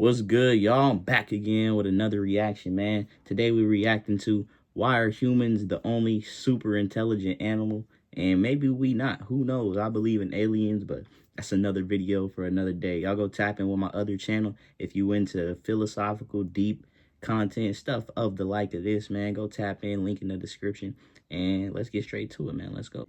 What's good, y'all? I'm back again with another reaction, man. Today we're reacting to why are humans the only super intelligent animal? And maybe we not. Who knows? I believe in aliens, but that's another video for another day. Y'all go tap in with my other channel if you into philosophical, deep content, stuff of the like of this, man. Go tap in, link in the description, and let's get straight to it, man. Let's go.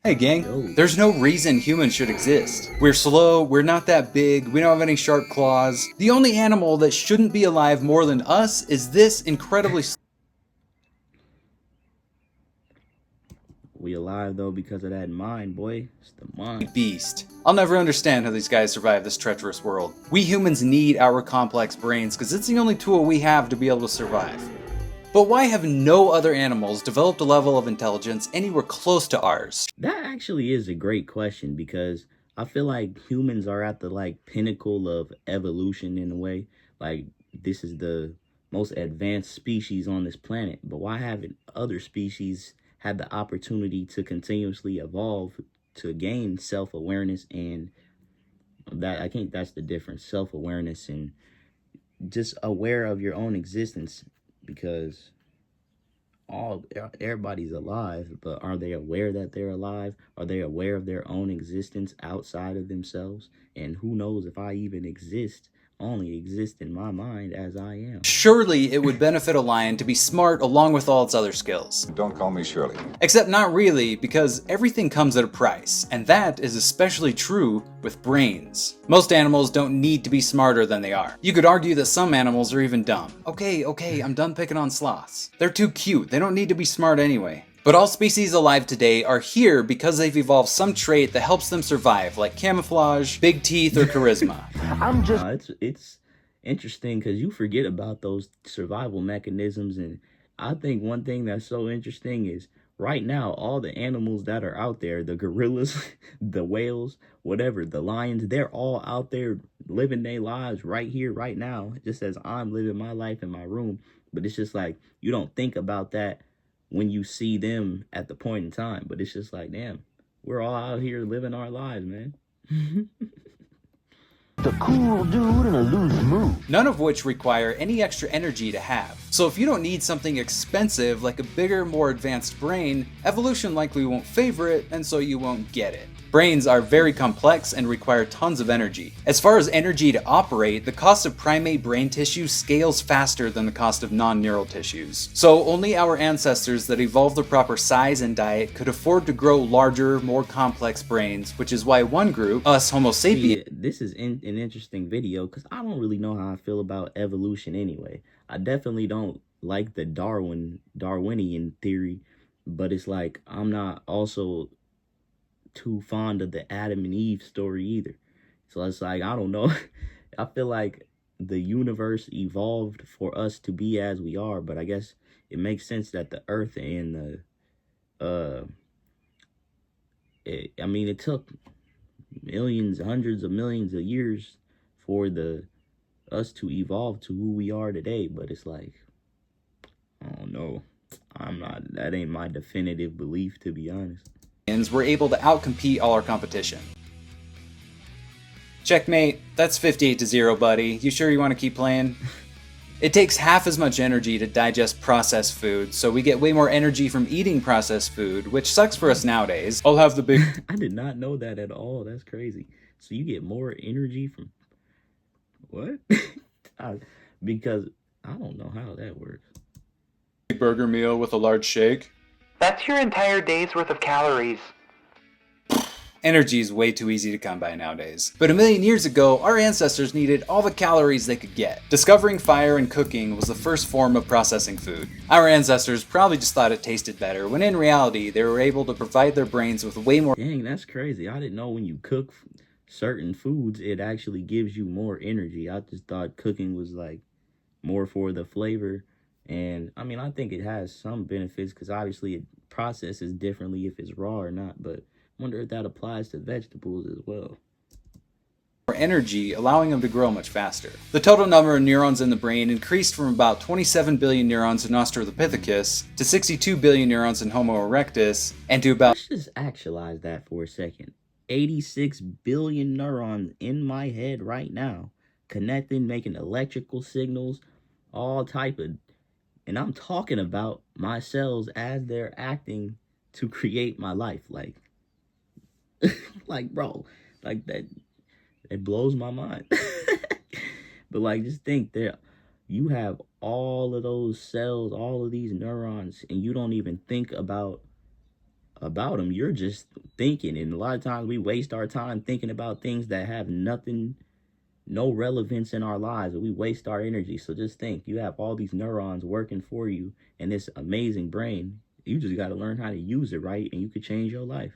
Hey gang, Yo. there's no reason humans should exist. We're slow, we're not that big, we don't have any sharp claws. The only animal that shouldn't be alive more than us is this incredibly We alive though because of that mind, boy. It's the mind. beast. I'll never understand how these guys survive this treacherous world. We humans need our complex brains because it's the only tool we have to be able to survive. But why have no other animals developed a level of intelligence anywhere close to ours? That actually is a great question because I feel like humans are at the pinnacle of evolution in a way. Like this is the most advanced species on this planet, but why haven't other species had the opportunity to continuously evolve to gain self-awareness? And that, I think that's the difference, self-awareness and just aware of your own existence, because everybody's alive, but are they aware that they're alive? Are they aware of their own existence outside of themselves? And who knows if I even exist? Only exist in my mind as I am. Surely it would benefit a lion to be smart along with all its other skills. Don't call me Shirley. Except not really, because everything comes at a price, and that is especially true with brains. Most animals don't need to be smarter than they are. You could argue that some animals are even dumb. Okay, I'm done picking on sloths. They're too cute, they don't need to be smart anyway. But all species alive today are here because they've evolved some trait that helps them survive, like camouflage, big teeth, or charisma. It's interesting because you forget about those survival mechanisms, and I think one thing that's so interesting is right now all the animals that are out there, the gorillas, the whales, whatever, the lions, they're all out there living their lives right here, right now, just as I'm living my life in my room. But it's just like you don't think about that when you see them at the point in time, but it's just like, damn, we're all out here living our lives, man. The cool dude in a loose mood. None of which require any extra energy to have. So if you don't need something expensive like a bigger, more advanced brain, evolution likely won't favor it, and so you won't get it. Brains are very complex and require tons of energy. As far as energy to operate, the cost of primate brain tissue scales faster than the cost of non-neural tissues. So only our ancestors that evolved the proper size and diet could afford to grow larger, more complex brains, which is why one group, us Homo sapiens... This is an interesting video because I don't really know how I feel about evolution anyway. I definitely don't like the Darwinian theory, but it's like I'm not also too fond of the Adam and Eve story either. So it's like, I don't know. I feel like the universe evolved for us to be as we are, but I guess it makes sense that the earth and it took millions, hundreds of millions of years for us to evolve to who we are today. But it's like, I don't know. That ain't my definitive belief, to be honest. were able to outcompete all our competition. Checkmate, that's 58-0, buddy. You sure you want to keep playing? It takes half as much energy to digest processed food, so we get way more energy from eating processed food, which sucks for us nowadays. I'll have the big... I did not know that at all. That's crazy. So you get more energy from... What? Because I don't know how that works. burger meal with a large shake. That's your entire day's worth of calories. Energy is way too easy to come by nowadays. But a million years ago, our ancestors needed all the calories they could get. Discovering fire and cooking was the first form of processing food. Our ancestors probably just thought it tasted better, when in reality, they were able to provide their brains with way more... Dang, that's crazy. I didn't know when you cook certain foods, it actually gives you more energy. I just thought cooking was like more for the flavor. And I mean, I think it has some benefits because obviously it processes differently if it's raw or not, but I wonder if that applies to vegetables as well. More energy, allowing them to grow much faster. The total number of neurons in the brain increased from about 27 billion neurons in Australopithecus to 62 billion neurons in Homo erectus, and to about... Let's just actualize that for a second. 86 billion neurons in my head right now. connecting, making electrical signals, all type of, and I'm talking about my cells as they're acting to create my life. Like, like, bro, like that, it blows my mind. But like, just think that you have all of those cells, all of these neurons, and you don't even think about them. You're just thinking, and a lot of times we waste our time thinking about things that have nothing, no relevance in our lives, and we waste our energy. So just think, you have all these neurons working for you and this amazing brain. You just got to learn how to use it right, and you could change your life.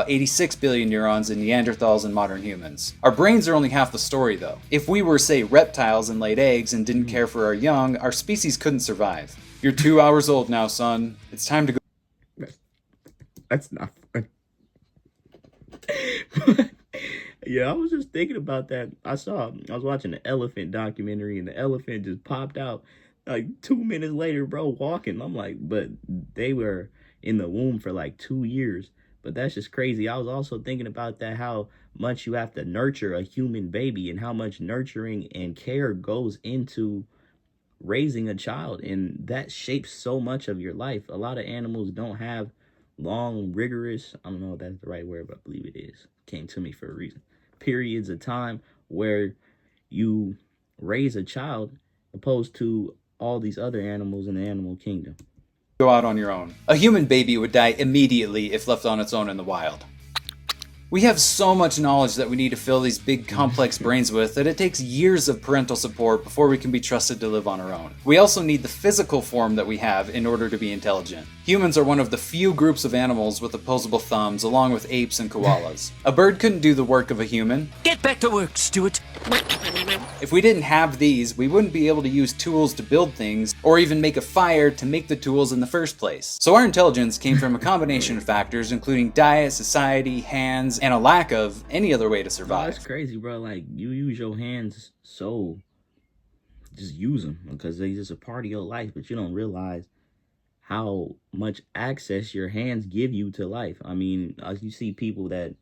86 billion neurons in Neanderthals and modern humans. Our brains are only half the story though. If we were, say, reptiles and laid eggs and didn't care for our young, our species couldn't survive. You're 2 hours old now, son. It's time to go. That's not fun. Yeah, I was just thinking about that. I was watching the elephant documentary, and the elephant just popped out like 2 minutes later, bro, walking. I'm like, but they were in the womb for like 2 years. But that's just crazy. I was also thinking about that, how much you have to nurture a human baby and how much nurturing and care goes into raising a child. And that shapes so much of your life. A lot of animals don't have long, rigorous, I don't know if that's the right word, but I believe it is. Came to me for a reason. Periods of time where you raise a child opposed to all these other animals in the animal kingdom. Go out on your own. A human baby would die immediately if left on its own in the wild. We have so much knowledge that we need to fill these big complex brains with that it takes years of parental support before we can be trusted to live on our own. We also need the physical form that we have in order to be intelligent. Humans are one of the few groups of animals with opposable thumbs, along with apes and koalas. A bird couldn't do the work of a human. Get back to work, Stuart. If we didn't have these, we wouldn't be able to use tools to build things, or even make a fire to make the tools in the first place. So our intelligence came from a combination of factors, including diet, society, hands, and a lack of any other way to survive. That's crazy, bro. Like, you use your hands, so just use them because they just a part of your life, but you don't realize how much access your hands give you to life. I mean, you see people that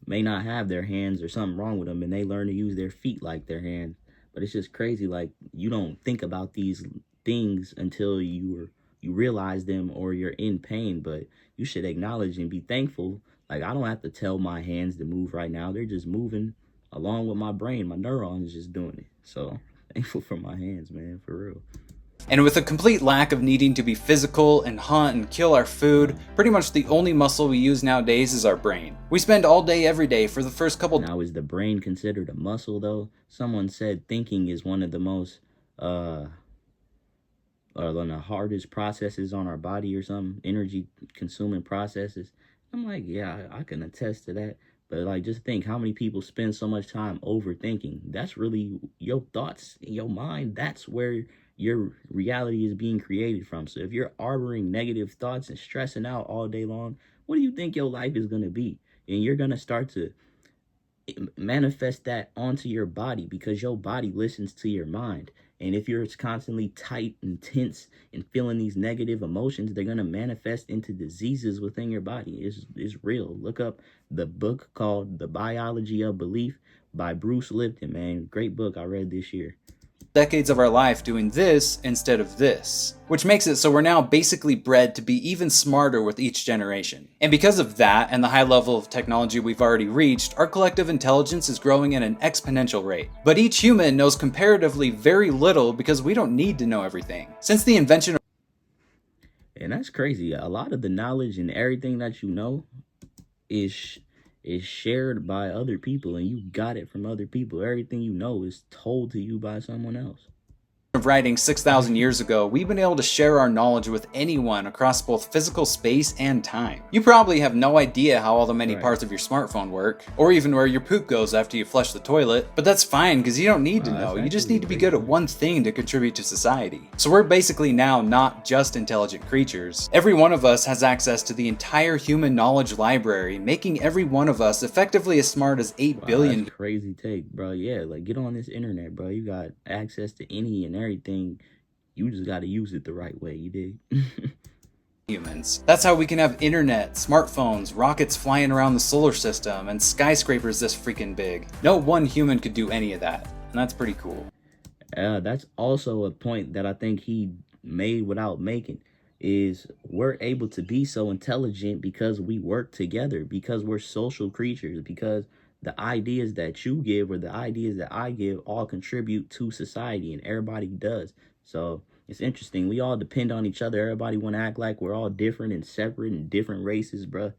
may not have their hands or something wrong with them, and they learn to use their feet like their hands. But it's just crazy. Like, you don't think about these things until you realize them or you're in pain. But you should acknowledge and be thankful. Like, I don't have to tell my hands to move right now. They're just moving along with my brain. My neurons just doing it. So thankful for my hands, man, for real. And with a complete lack of needing to be physical and hunt and kill our food, pretty much the only muscle we use nowadays is our brain. We spend all day every day for the first couple... Now, is the brain considered a muscle, though? Someone said thinking is one of the most, or one of the hardest processes on our body or something, energy-consuming processes. I'm like, yeah, I can attest to that. But, like, just think how many people spend so much time overthinking. That's really your thoughts in your mind. That's where your reality is being created from. So if you're harboring negative thoughts and stressing out all day long, what do you think your life is going to be? And you're going to start to manifest that onto your body because your body listens to your mind. And if you're constantly tight and tense and feeling these negative emotions, they're going to manifest into diseases within your body. It's real. Look up the book called The Biology of Belief by Bruce Lipton, man. Great book I read this year. Decades of our life doing this instead of this, which makes it so we're now basically bred to be even smarter with each generation. And because of that and the high level of technology we've already reached, our collective intelligence is growing at an exponential rate. But each human knows comparatively very little because we don't need to know everything. Since the invention of... And that's crazy. A lot of the knowledge and everything that you know is shared by other people, and you got it from other people. Everything you know is told to you by someone else. Of writing 6,000 years ago, we've been able to share our knowledge with anyone across both physical space and time. You probably have no idea how all the many parts of your smartphone work, or even where your poop goes after you flush the toilet, but that's fine because you don't need to know. You just need to be good at one thing to contribute to society. So we're basically now not just intelligent creatures. Every one of us has access to the entire human knowledge library, making every one of us effectively as smart as 8 billion. That's crazy take, bro. Yeah, like, get on this internet, bro. You got access to any and everything. You just got to use it the right way. You dig? Humans. That's how we can have internet, smartphones, rockets flying around the solar system, and skyscrapers this freaking big. No one human could do any of that. That's pretty cool. That's also a point that I think he made without making, is we're able to be so intelligent because we work together, because we're social creatures, because the ideas that you give or the ideas that I give all contribute to society, and everybody does. So it's interesting. We all depend on each other. Everybody want to act like we're all different and separate and different races, bruh.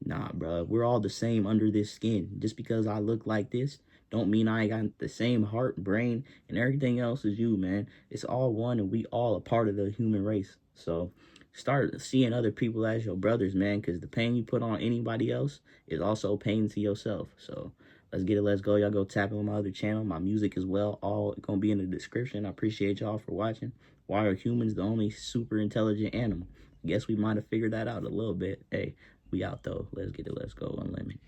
Nah, bruh. We're all the same under this skin. Just because I look like this don't mean I got the same heart, brain, and everything else as you, man. It's all one, and we all a part of the human race. So start seeing other people as your brothers, man, because the pain you put on anybody else is also pain to yourself. So let's get it. Let's go. Y'all go tap in on my other channel, my music as well. All going to be in the description. I appreciate y'all for watching. Why are humans the only super intelligent animal? Guess we might have figured that out a little bit. Hey, we out though. Let's get it. Let's go. Unlimited.